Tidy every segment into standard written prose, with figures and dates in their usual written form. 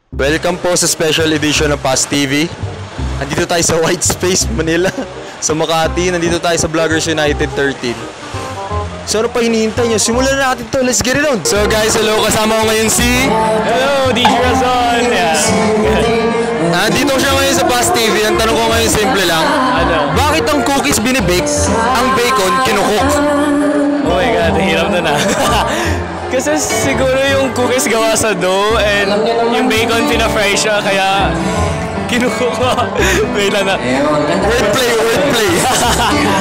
Welcome po sa special edition ng Past TV. Nandito tayo sa White Space, Manila. Sa Makati, nandito tayo sa Vloggers United 13. So ano pa hinihintay nyo? Simulan na natin to. Let's get it on! So guys, hello. Kasama ko ngayon si... Hello, DJ Razon! Nandito siya ngayon sa Past TV. Ang tanong ko ngayon simple lang. Ano? Bakit ang cookies binibake, ang bacon kinukook? Oh my God, hirap na na. Kasi siguro yung cookies gawa sa dough and yung bacon pina-fry siya kaya kinukook ko. Wait lang na. Wordplay.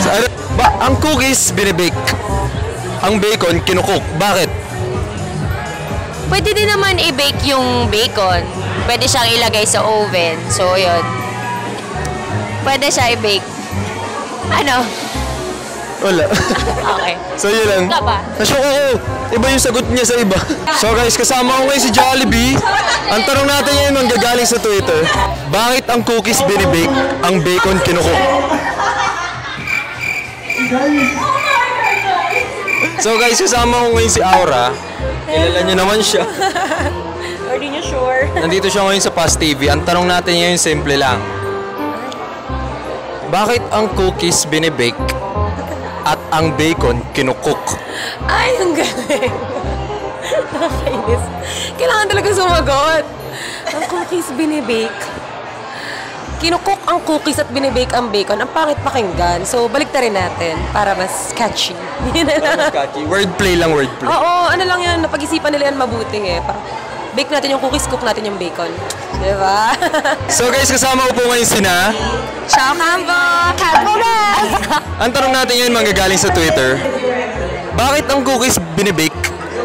So, ano, ang cookies binibake, ang bacon kinukook. Bakit? Pwede din naman i-bake yung bacon. Pwede siyang ilagay sa oven. So, yun. Pwede siya i-bake. Ano? Wala. Okay. So, yun lang. Wala ba? Nashock ako. Iba yung sagot niya sa iba. So guys, kasama ko ngayon si Jollibee. Ang tanong natin ngayon manggagaling sa Twitter. Bakit ang cookies binibake, ang bacon kinukook? So guys, kasama ko ngayon si Aura. Kilala niyo naman siya. Or di niyo sure? Nandito siya ngayon sa Past TV. Ang tanong natin ngayon simple lang. Bakit ang cookies binibake at ang bacon kinukook? Ay, ang galing. Nakakainis. Kailangan talaga sumagot. Ang cookies binibake. Kinukook ang cookies at binibake ang bacon. Ang pangit pakinggan. So, balik na rin natin para mas catchy. Mas catchy. Wordplay lang, wordplay. Oo, ano lang yan. Napag-isipan nila yan mabuti eh. Parang bake natin yung cookies, cook natin yung bacon. Diba? So guys, kasama ko po ngayon sina... Ciao, Cambo! Cambo guys! Ang tanong natin ngayon manggagaling sa Twitter. Bakit ang cookies binibake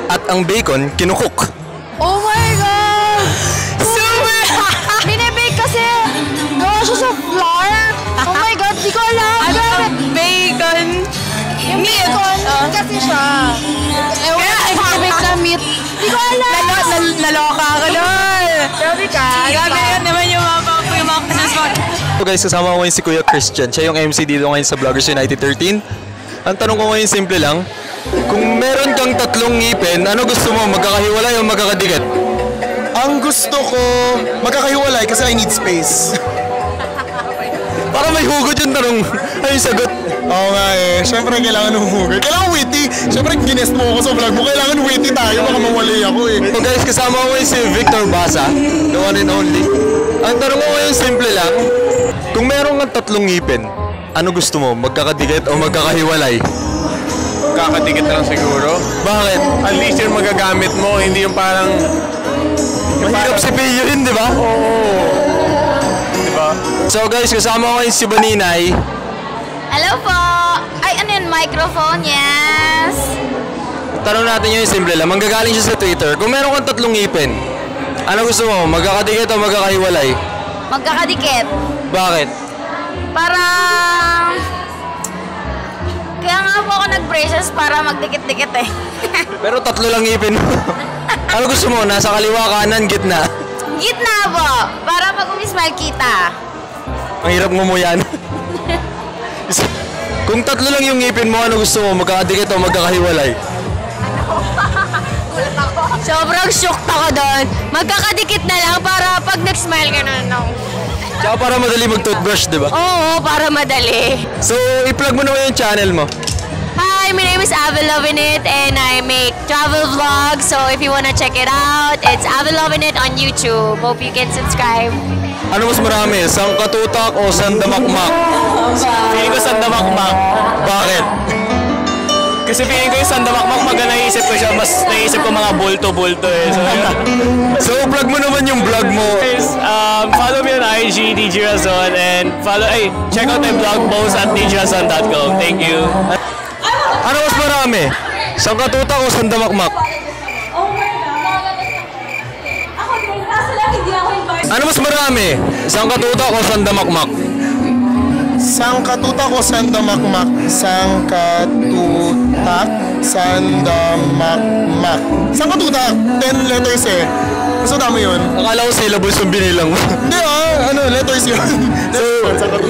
at ang bacon kinukook? Oh my God! Super! Binibake kasi gawa siya sa flour. Oh my God, di ko alam. Ano ang bacon? Yung bacon kasi siya. Kaya binibake na meat. Di ko alam. Naloka ka doon. Grabe ka. Grabe yun naman yung mga kasaswag. So guys, kasama ko ngayon si Kuya Christian. Siya yung MC dito ngayon sa Vloggers United 13. Ang tanong ko ngayon simple lang. Kung meron kang tatlong ngipin, ano gusto mo? Magkakahiwalay o magkakadikit? Ang gusto ko, magkakahiwalay kasi I need space. Para may hugot yung tanong. Ay, yung sagot. Oo nga eh. Siyempre kailangan ng hugay. Kailangan witty. Siyempre ginest mo ako sa vlog mo. Kailangan witty tayo. Baka mawali ako eh. So guys, kasama ko ngayon si Victor Basa. The one and only. Ang tanong ko ngayon simple lang. Kung meron kang tatlong ngipin, ano gusto mo? Magkakadikit o magkakahiwalay? Kakadikit na lang siguro. Bakit? At least yung magagamit mo, hindi yung parang... Mahirap si Pio yun, di ba? Diba? So guys, kasama ko ngayon si Baninay. Hello po! Ay, ano yun? Microphone? Yes! Tanong natin yung simple lang. Manggagaling siya sa Twitter. Kung meron kang tatlong ngipin, ano gusto mo? Magkakadikit o magkakahiwalay? Magkakadikit. Bakit? Parang... Kaya nga po ako nag-braces para magdikit-dikit eh. Pero tatlo lang ngipin mo. Ano gusto mo? Nasa kaliwa, kanan, gitna? Gitna po! Para pag umismile kita. Ang hirap ngumuyan. Kung tatlo lang yung ngipin mo, ano gusto mo? Magkakadikit o magkakahiwalay? Sobrang shocked ako doon. Magkakadikit na lang para pag nag-smile ka na, no? Tsaka para madali mag-toothbrush, di ba? Oo, para madali. So, i-plug mo naman yung channel mo. Hi, my name is Avi Lovinit and I make travel vlogs. So if you wanna check it out, it's Avi Lovinit on YouTube. Hope you can subscribe. Ano mas marami? Sangkatutak o sandamakmak? Feeling ko sandamakmak. Bakit? Kasi feeling ko yung sandamakmak, maga naisip ko siya, mas naisip ko mga bulto-bulto eh. So, yun. So, plug mo naman yung vlog mo. Guys, follow me on IG, DJ Razon, and check out my blog post at djrazon.com. Thank you. Ano mas marami? Sangkatutak o sandamakmak? Ano mas marami? Sangkatutak o sandamakmak? Sangkatutak o sandamakmak? Sangkatutak, sandamakmak. Sangkatutak, 10 letters eh. Gusto tama yun? Akala ko syllables yung binilang mo. Hindi letters yun. So,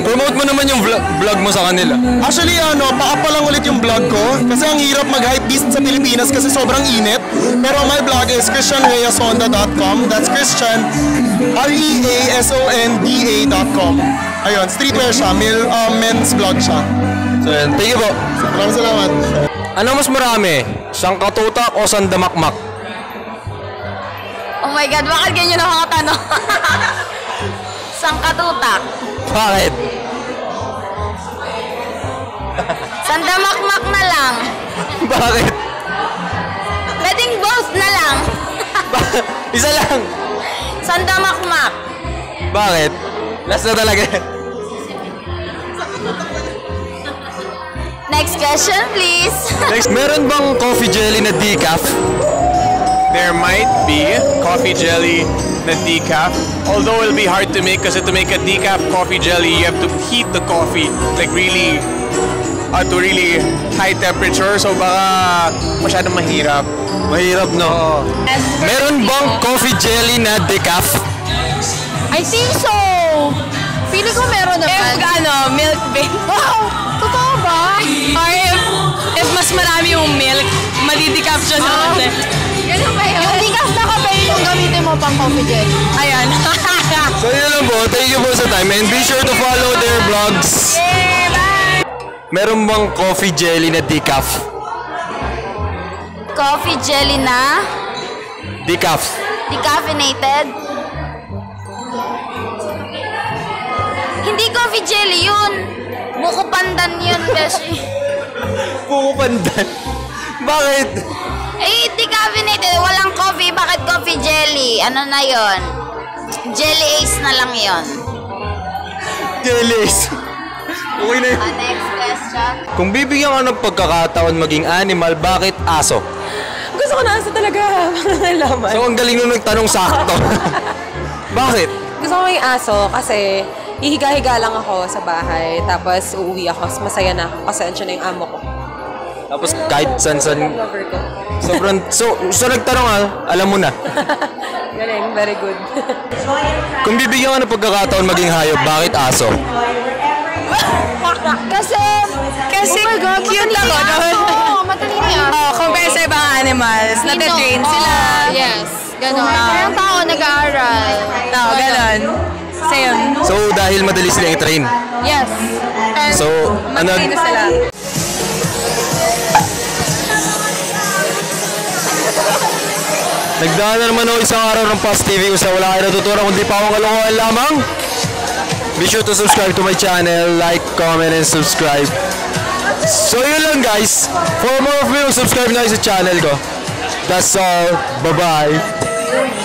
promote mo naman yung vlog mo sa kanila. Actually, paapa lang ulit yung vlog ko. Kasi ang hirap mag-hype beast sa Pilipinas kasi sobrang init. Pero my blog is christianreasonda.com. That's Christian, REASONDA.com. Ayun, streetwear siya. Men's blog siya. So yan, thank you po. Maraming salamat. Ano mas marami? Sangkatutak o sandamakmak? Oh my God, bakit ganyan ang mga tanong? Sangkatutak. Bakit? Sandamakmak na lang. Bakit? Pwedeng both na lang. Isa lang. Sandamakmak. Bakit? Last na talaga. Next question, please. Next, meron bang coffee jelly na decaf? There might be coffee jelly na decaf, although it'll be hard to make kasi to make a decaf coffee jelly, you have to heat the coffee like really to really high temperature. So baka masyadong mahirap. Mahirap, no? Meron bang coffee jelly na decaf? I think so. Feeling ko meron naman. Milk bake. Wow! Totoo ba? Or if mas marami yung milk, madidikap siya naman. Ganun ba yun? Yung tikas na kape yung gamitin mo pang coffee jelly. Ayan. So yun lang po, thank you po sa time and be sure to follow their vlogs. Meron bang coffee jelly na decaf? Coffee jelly na Decaf. decaffeinated. Hindi coffee jelly yun. Buko pandan yun, Beshi. Buko pandan. Bakit? Eh, decaffeinated. Walang coffee. Bakit coffee jelly? Ano na yon? Jelly Ace na lang yon. Jellies. Okay na yun. Next question. Kung bibigyan ka ng pagkakataon maging animal, bakit aso? Gusto ko na aso talaga. Nalaman. So ang galing nung nagtanong sakto. Bakit? Gusto ko yung aso kasi hihiga-higa lang ako sa bahay. Tapos uuwi ako. Masaya na ako kasi andyan na yung amo ko. Tapos kahit san-san, Lover ko. sobrang, so nagtanong alam mo na. Galing. Very good. Kung bibigyan ka ng pagkakataon maging hayop, bakit aso? Kasi Kasi cute ako doon. matalino yan. Compare sa ibang animals. Natatrain sila. Yes. Ganon. Parang tao nag-aaral. Ganon. Same. So dahil madali silang i-train. Yes. And So Mag-train na sila. nagdaan na naman ako isang araw ng Past TV kung saan wala kayo natutunan kundi pa akong kalokohan lamang. Be sure to subscribe to my channel, like, comment, and subscribe. So yun lang guys. For more of me, subscribe na kayo sa channel ko. That's all. Bye-bye.